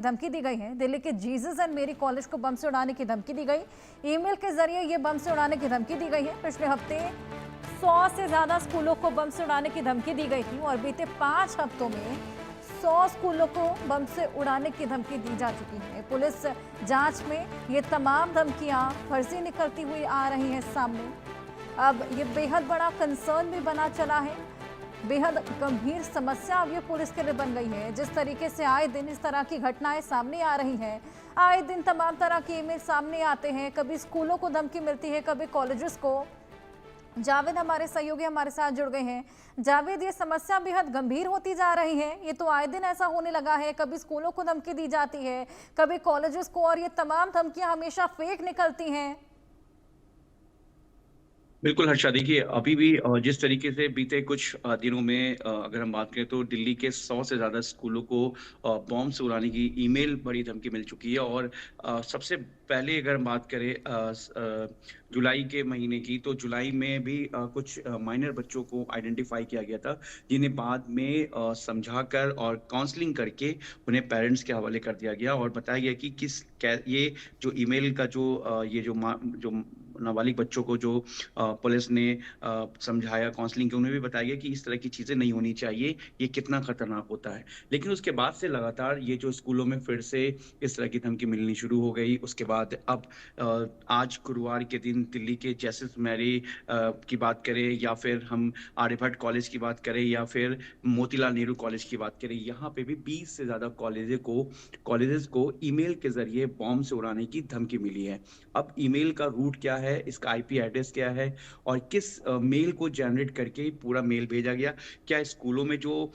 धमकी दी गई है। दिल्ली के जीसस एंड मेरी कॉलेज को बम से उड़ाने की धमकी दी गई। ईमेल के जरिए ये बम से उड़ाने की धमकी दी गई है। पिछले हफ्ते 100 से ज्यादा स्कूलों को बम से उड़ाने की धमकी दी गई थी और बीते 5 हफ्तों में 100 स्कूलों को बम से उड़ाने की धमकी दी जा चुकी है। पुलिस जांच में ये तमाम धमकियां फर्जी निकलती हुई आ रही हैं सामने। अब ये बेहद बड़ा कंसर्न भी बना चला है। बेहद गंभीर समस्या अब ये पुलिस के लिए बन गई है। जिस तरीके से आए दिन इस तरह की घटनाएं सामने आ रही हैं, आए दिन तमाम तरह के ईमेल सामने आते हैं। कभी स्कूलों को धमकी मिलती है, कभी कॉलेजेस को। जावेद हमारे सहयोगी हमारे साथ जुड़ गए हैं। जावेद, ये समस्या बेहद गंभीर होती जा रही है। ये तो आए दिन ऐसा होने लगा है, कभी स्कूलों को धमकी दी जाती है, कभी कॉलेजेस को, और ये तमाम धमकियां हमेशा फेक निकलती हैं। बिल्कुल हर्षा, देखिए अभी भी जिस तरीके से बीते कुछ दिनों में अगर हम बात करें तो दिल्ली के 100 से ज़्यादा स्कूलों को बॉम्ब से उड़ाने की ईमेल बड़ी धमकी मिल चुकी है। और सबसे पहले अगर हम बात करें जुलाई के महीने की, तो जुलाई में भी कुछ माइनर बच्चों को आइडेंटिफाई किया गया था, जिन्हें बाद में समझाकर और काउंसलिंग करके उन्हें पेरेंट्स के हवाले कर दिया गया और बताया गया कि ये जो ईमेल का जो नाबालिग बच्चों को जो पुलिस ने समझाया, काउंसलिंग की, उन्हें भी बताया गया कि इस तरह की चीज़ें नहीं होनी चाहिए, ये कितना खतरनाक होता है। लेकिन उसके बाद से लगातार ये जो स्कूलों में फिर से इस तरह की धमकी मिलनी शुरू हो गई। उसके बाद अब आज गुरुवार के दिन दिल्ली के जेसिस मैरी की बात करें, या फिर हम आर्यभट्ट कॉलेज की बात करें, या फिर मोतीलाल नेहरू कॉलेज की बात करें, यहाँ पे भी 20 से ज़्यादा कॉलेजेस को ईमेल के ज़रिए बॉम्ब से उड़ाने की धमकी मिली है। अब ईमेल का रूट क्या है, इसका आईपी एड्रेस क्या है, और किस मेल को जनरेट करके पूरा मेल भेजा गया, क्या स्कूलों में जो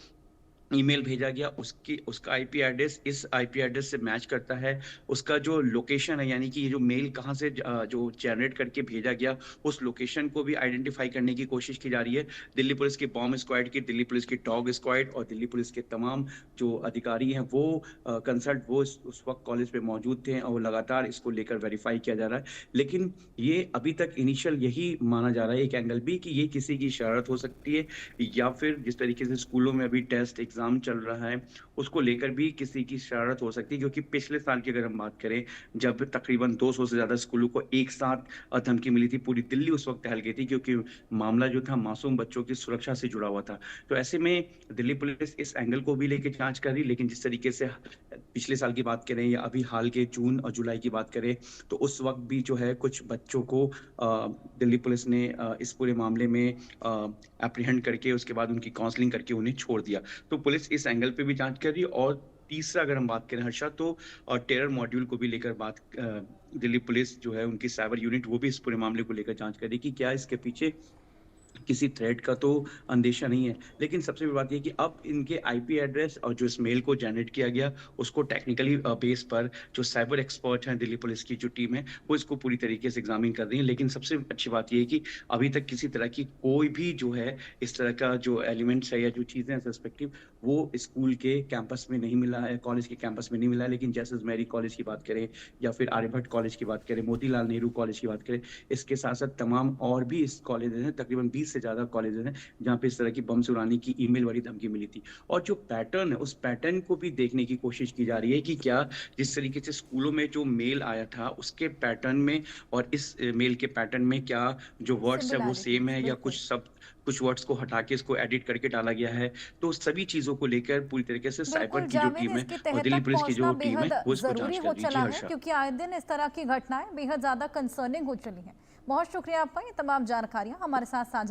ईमेल भेजा गया उसका आईपी एड्रेस इस आईपी एड्रेस से मैच करता है, उसका जो लोकेशन है, यानी कि ये जो मेल कहाँ से जो जनरेट करके भेजा गया, उस लोकेशन को भी आइडेंटिफाई करने की कोशिश की जा रही है। दिल्ली पुलिस की बॉम्ब स्क्वाड की, दिल्ली पुलिस की डॉग स्क्वाड और दिल्ली पुलिस के तमाम जो अधिकारी हैं वो कंसल्ट वो उस वक्त कॉलेज पे मौजूद थे और लगातार इसको लेकर वेरीफाई किया जा रहा है। लेकिन ये अभी तक इनिशियल यही माना जा रहा है, एक एंगल भी, कि ये किसी की शरारत हो सकती है, या फिर जिस तरीके से स्कूलों में अभी टेस्ट एग्जाम चल रहा है उसको लेकर भी किसी की शरारत हो सकती है। क्योंकि पिछले साल की अगर हम बात करें, जब तकरीबन 200 से ज्यादा स्कूलों को एक साथ धमकी मिली थी, पूरी दिल्ली उस वक्त टहल गई थी, क्योंकि मामला जो था मासूम बच्चों की सुरक्षा से जुड़ा हुआ था। तो ऐसे में दिल्ली पुलिस इस एंगल को भी लेकर जांच कर रही, लेकिन जिस तरीके से पिछले साल की बात करें या अभी हाल के जून और जुलाई की बात करें, तो उस वक्त भी जो है कुछ बच्चों को दिल्ली पुलिस ने इस पूरे मामले में एप्रीहेंड करके उसके बाद उनकी काउंसलिंग करके उन्हें छोड़ दिया। तो पुलिस इस एंगल पे भी जांच कर रही है। और तीसरा अगर हम बात करें हर्षा, तो टेरर मॉड्यूल को भी लेकर दिल्ली पुलिस जो है, उनकी साइबर यूनिट, वो भी इस पूरे मामले को लेकर जांच कर रही कि क्या इसके पीछे किसी थ्रेट का तो अंदेशा नहीं है। लेकिन सबसे बड़ी बात ये कि अब इनके आईपी एड्रेस और जो इस मेल को जनरेट किया गया, उसको टेक्निकली बेस पर जो साइबर एक्सपर्ट हैं दिल्ली पुलिस की जो टीम है, वो इसको पूरी तरीके से एग्जामिन कर रही है। लेकिन सबसे अच्छी बात ये है कि अभी तक किसी तरह की कोई भी जो है इस तरह का जो एलिमेंट्स है या जो चीजें हैं सस्पेक्टिव, वो स्कूल के कैंपस में नहीं मिला है, कॉलेज के कैंपस में नहीं मिला है। लेकिन जैसे मैरी कॉलेज की बात करें, या फिर आर्यभट्ट कॉलेज की बात करें, मोतीलाल नेहरू कॉलेज की बात करें, इसके साथ साथ तमाम और भी इस कॉलेजेस हैं, तकरीबन 20 से ज्यादा कॉलेजेस हैं जहाँ पे इस तरह की बम से उड़ाने की ईमेल वाली धमकी मिली थी। और जो पैटर्न है, उस पैटर्न को भी देखने की कोशिश की जा रही है कि क्या जिस तरीके से स्कूलों में जो मेल आया था उसके पैटर्न में और इस मेल के पैटर्न में क्या जो वर्ड्स है वो सेम सिमिलैरिटीज, है, या बिल्कुल। कुछ वर्ड्स को हटा के इसको एडिट करके डाला गया है। तो सभी चीजों को लेकर पूरी तरीके से साइबर बिल्कुल की जो जावेद, टीम है इसकी और तह दिल्ली तक पुलिस की जो पहुंचना टीम है बेहद वो इसको जरूरी जांच कर हो रही है। जी चला है, हर्षा। क्योंकि आए दिन इस तरह की घटनाएं बेहद ज्यादा कंसर्निंग हो चली हैं। बहुत शुक्रिया आपका ये तमाम जानकारियां हमारे साथ साझा